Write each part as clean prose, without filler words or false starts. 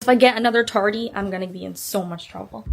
If I get another tardy, I'm gonna be in so much trouble.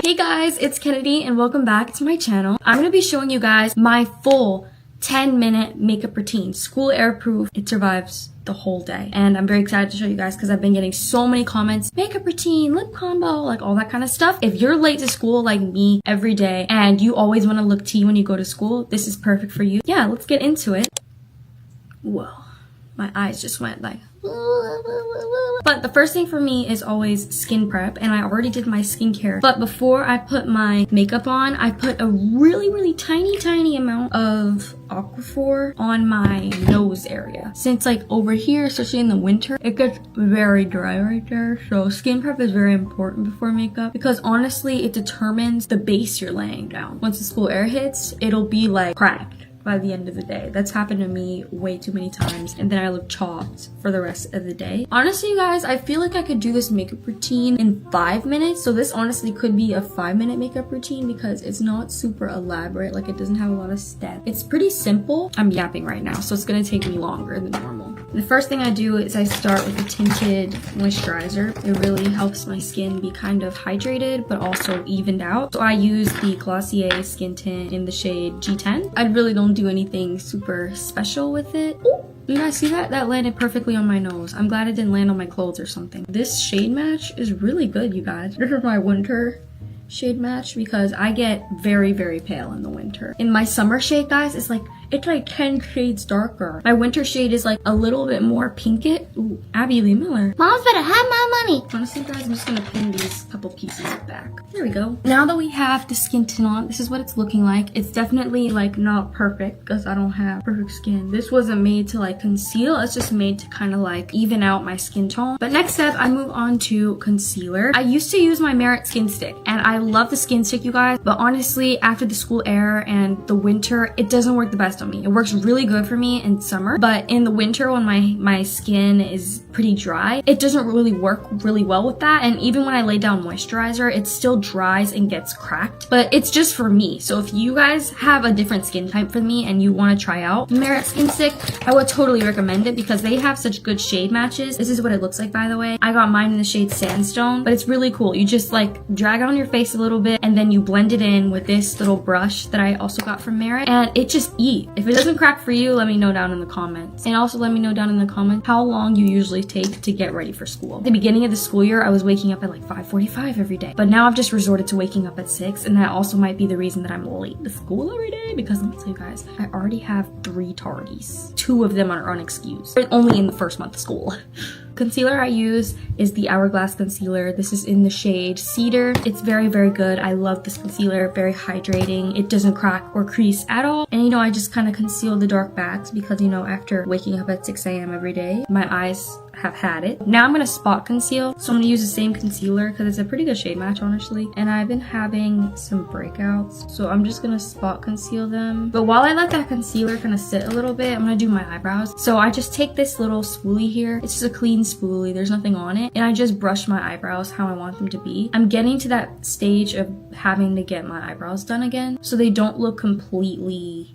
Hey guys, it's Kennedy and welcome back to my channel. I'm gonna be showing you guys my full 10-minute makeup routine. School air proof. It survives the whole day. And I'm very excited to show you guys because I've been getting so many comments. Makeup routine, lip combo, like all that kind of stuff. If you're late to school like me every day and you always want to look tea when you go to school, this is perfect for you. Yeah, let's get into it. Whoa, my eyes just went like... But the first thing for me is always skin prep, and I already did my skincare. But before I put my makeup on, I put a really tiny amount of Aquaphor on my nose area. Since like over here, especially in the winter, it gets very dry right there. So skin prep is very important before makeup because honestly, it determines the base you're laying down. Once the school air hits, it'll be like cracked by the end of the day. That's happened to me way too many times, and then I look chopped for the rest of the day. Honestly, you guys, I feel like I could do this makeup routine in 5 minutes. So this honestly could be a 5-minute makeup routine because it's not super elaborate. Like, it doesn't have a lot of steps. It's pretty simple. I'm yapping right now, so it's gonna take me longer than normal. The first thing I do is I start with a tinted moisturizer. It really helps my skin be kind of hydrated but also evened out. So I use the Glossier skin tint in the shade G10. I really don't do anything super special with it. Ooh, you guys see that? That landed perfectly on my nose. I'm glad it didn't land on my clothes or something. This shade match is really good, you guys. This is my winter shade match because I get very pale in the winter. In my summer shade, guys, it's like 10 shades darker. My winter shade is like a little bit more pinkish. Ooh, Abby Lee Miller. Mom's better have my money. Honestly, guys, I'm just gonna pin these couple pieces back. There we go. Now that we have the skin tint on, this is what it's looking like. It's definitely like not perfect because I don't have perfect skin. This wasn't made to like conceal. It's just made to kind of like even out my skin tone. But next step, I move on to concealer. I used to use my Merit Skin Stick, and I love the skin stick, you guys. But honestly, after the school air and the winter, it doesn't work the best on me. It works really good for me in summer, but in the winter when my skin is pretty dry, it doesn't really work really well with that. And even when I lay down moisturizer, it still dries and gets cracked. But it's just for me. So if you guys have a different skin type from me and you want to try out Merit Skin Stick, I would totally recommend it because they have such good shade matches. This is what it looks like, by the way. I got mine in the shade Sandstone, but it's really cool. You just like drag it on your face a little bit and then you blend it in with this little brush that I also got from Merit, and it just eats. If it doesn't crack for you, let me know down in the comments. And also let me know down in the comments how long you usually take to get ready for school. At the beginning of the school year, I was waking up at like 5:45 every day, but now I've just resorted to waking up at 6, and that also might be the reason that I'm late to school every day because let me tell you guys, I already have 3 tardies. 2 of them are unexcused. They're only in the first month of school. Concealer I use is the Hourglass concealer. This is in the shade Cedar. It's very good. I love this concealer. Very hydrating. It doesn't crack or crease at all. And you know, I just kind of conceal the dark bags because you know, after waking up at 6 a.m. every day, my eyes have had it. Now I'm gonna spot conceal. So I'm gonna use the same concealer because it's a pretty good shade match, honestly. And I've been having some breakouts, so I'm just gonna spot conceal them. But while I let that concealer kind of sit a little bit, I'm gonna do my eyebrows. So I just take this little spoolie here. It's just a clean spoolie. There's nothing on it. And I just brush my eyebrows how I want them to be. I'm getting to that stage of having to get my eyebrows done again so they don't look completely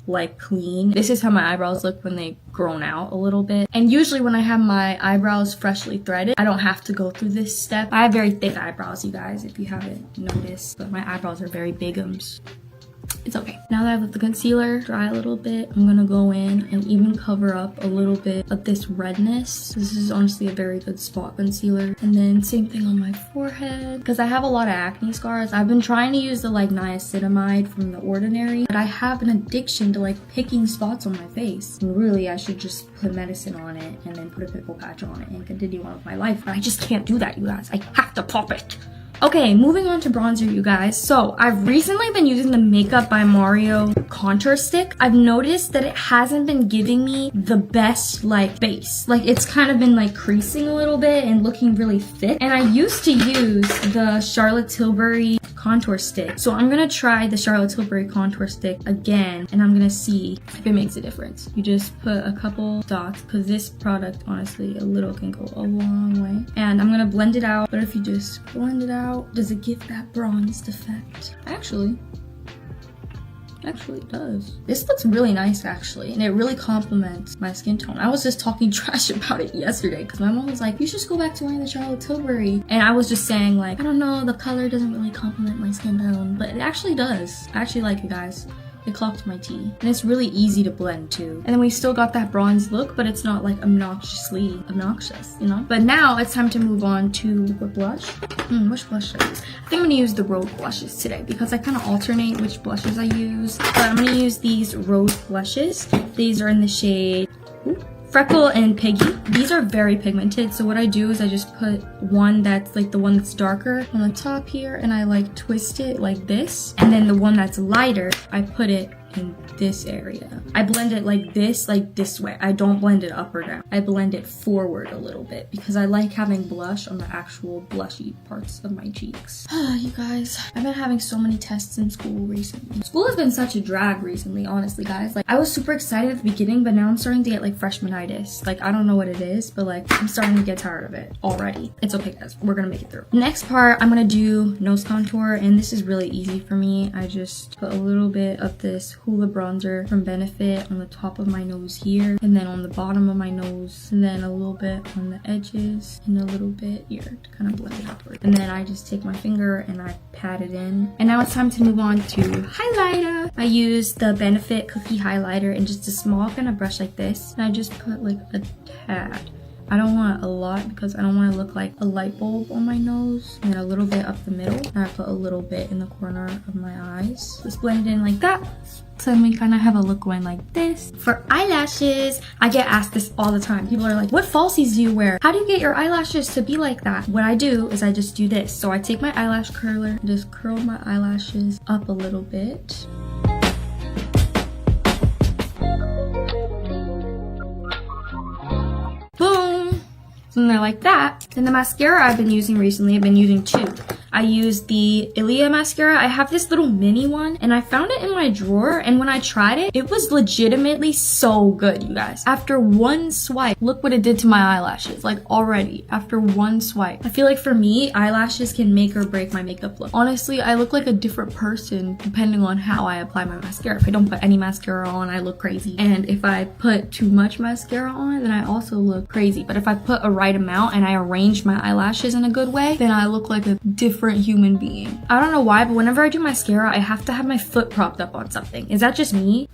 like clean. This is how my eyebrows look when they've grown out a little bit. And usually when I have my eyebrows freshly threaded, I don't have to go through this step. I have very thick eyebrows, you guys, if you haven't noticed, but my eyebrows are very bigums. It's okay. Now that I've let the concealer dry a little bit, I'm gonna go in and even cover up a little bit of this redness. This is honestly a very good spot concealer. And then same thing on my forehead because I have a lot of acne scars. I've been trying to use the like niacinamide from The Ordinary, but I have an addiction to like picking spots on my face. And really, I should just put medicine on it and then put a pimple patch on it and continue on with my life. But I just can't do that, you guys. I have to pop it. Okay, moving on to bronzer, you guys. So I've recently been using the Makeup by Mario contour stick. I've noticed that it hasn't been giving me the best like base. Like it's kind of been like creasing a little bit and looking really thick. And I used to use the Charlotte Tilbury contour stick. So I'm gonna try the Charlotte Tilbury contour stick again and I'm gonna see if it makes a difference. You just put a couple dots because this product, honestly, a little can go a long way. And I'm gonna blend it out. But if you just blend it out, brow, does it give that bronzed effect? Actually it does. This looks really nice actually, and it really complements my skin tone. I was just talking trash about it yesterday because my mom was like, you should just go back to wearing the Charlotte Tilbury, and I was just saying like, I don't know, the color doesn't really complement my skin tone, but it actually does. I actually like it, guys. It clocked my tea, and it's really easy to blend too. And then we still got that bronze look, but it's not like obnoxiously obnoxious, you know? But now it's time to move on to the blush. Which blush should I use? I think I'm gonna use the rose blushes today because I kind of alternate which blushes I use. But I'm gonna use these rose blushes. These are in the shade Freckle and Piggy. These are very pigmented, so what I do is I just put one that's like the one that's darker on the top here, and I like twist it like this, and then the one that's lighter, I put it in this area. I blend it like this way. I don't blend it up or down. I blend it forward a little bit because I like having blush on the actual blushy parts of my cheeks. You guys, I've been having so many tests in school recently. School has been such a drag recently, honestly, guys. Like, I was super excited at the beginning, but now I'm starting to get like freshmanitis. Like, I don't know what it is, but like, I'm starting to get tired of it already. It's okay, guys. We're gonna make it through. Next part, I'm gonna do nose contour, and this is really easy for me. I just put a little bit of this Hoola bronzer from Benefit on the top of my nose here, and then on the bottom of my nose, and then a little bit on the edges, and a little bit here to kind of blend it upward. And then I just take my finger and I pat it in. And now it's time to move on to highlighter. I use the Benefit Cookie highlighter in just a small kind of brush like this, and I just put like a tad. I don't want a lot because I don't want to look like a light bulb on my nose. And then a little bit up the middle. And I put a little bit in the corner of my eyes. Just blend it in like that. So then we kind of have a look going like this. For eyelashes, I get asked this all the time. People are like, what falsies do you wear? How do you get your eyelashes to be like that? What I do is I just do this. So I take my eyelash curler and just curl my eyelashes up a little bit. Boom! So then they're like that. Then the mascara I've been using recently, I've been using two. I use the Ilia mascara. I have this little mini one, and I found it in my drawer, and when I tried it, it was legitimately so good, you guys. After one swipe, look what it did to my eyelashes, like already, after one swipe. I feel like for me, eyelashes can make or break my makeup look. Honestly, I look like a different person depending on how I apply my mascara. If I don't put any mascara on, I look crazy. And if I put too much mascara on, then I also look crazy. But if I put a right amount and I arrange my eyelashes in a good way, then I look like a different human being. I don't know why, but whenever I do mascara, I have to have my foot propped up on something. Is that just me?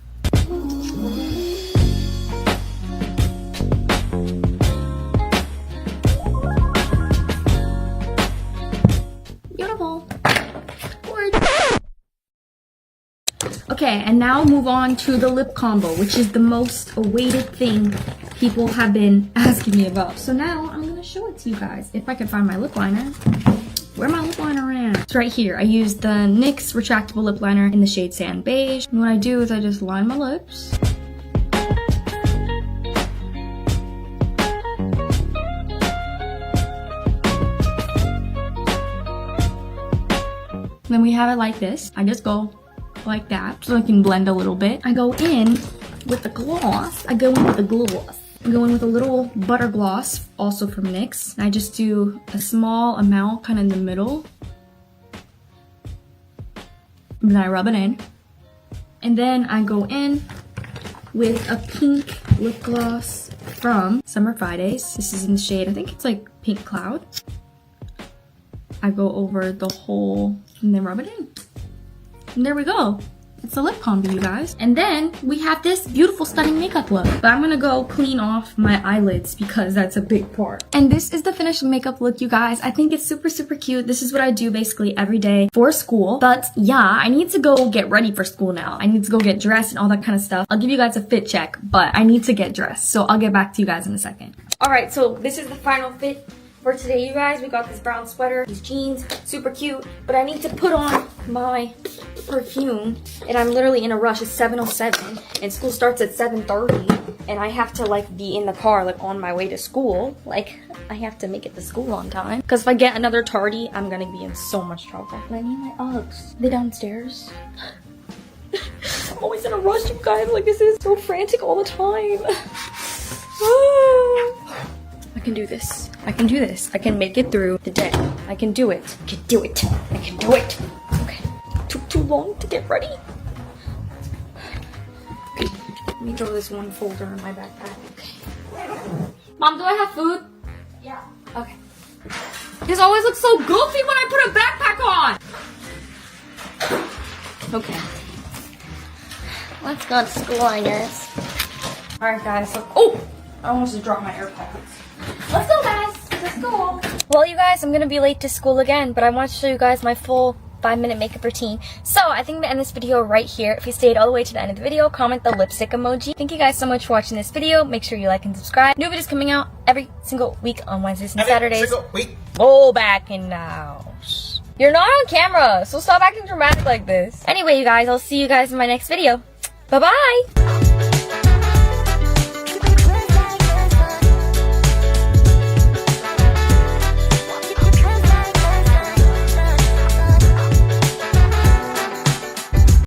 Beautiful. Okay, and now move on to the lip combo, which is the most awaited thing people have been asking me about. So now I'm gonna show it to you guys. If I can find my lip liner. Where my lip liner at? It's right here. I use the NYX retractable lip liner in the shade Sand Beige. And what I do is I just line my lips. Then we have it like this. I just go like that so I can blend a little bit. I go in with the gloss. I go in with a little butter gloss, also from NYX. I just do a small amount kind of in the middle. And then I rub it in. And then I go in with a pink lip gloss from Summer Fridays. This is in the shade, I think it's like Pink Cloud. I go over the whole and then rub it in. And there we go. It's a lip combo, you guys. And then we have this beautiful, stunning makeup look. But I'm gonna go clean off my eyelids because that's a big part. And this is the finished makeup look, you guys. I think it's super, super cute. This is what I do basically every day for school. But yeah, I need to go get ready for school now. I need to go get dressed and all that kind of stuff. I'll give you guys a fit check, but I need to get dressed. So I'll get back to you guys in a second. All right, so this is the final fit for today, you guys. We got this brown sweater, these jeans, super cute, but I need to put on my perfume, and I'm literally in a rush. It's 7:07, and school starts at 7:30, and I have to like be in the car like on my way to school. Like, I have to make it to school on time, because if I get another tardy, I'm gonna be in so much trouble. But I need my Uggs. Are they downstairs? I'm always in a rush, you guys. Like, this is so frantic all the time. I can do this. I can do this. I can make it through the day. I can do it. I can do it. I can do it. Okay. Took too long to get ready. Okay. Let me throw this one folder in my backpack. Okay. Mom, do I have food? Yeah. Okay. This always looks so goofy when I put a backpack on. Okay. Let's go to school, I guess. Alright guys, so I almost just dropped my AirPods. Let's go guys, let's go. Well you guys, I'm gonna be late to school again, but I want to show you guys my full 5-minute makeup routine. So I think I'm gonna end this video right here. If you stayed all the way to the end of the video, comment the lipstick emoji. Thank you guys so much for watching this video. Make sure you like and subscribe. New videos coming out every single week on Wednesdays and Saturdays. Go back in now. You're not on camera, so stop acting dramatic like this. Anyway you guys, I'll see you guys in my next video. Bye bye!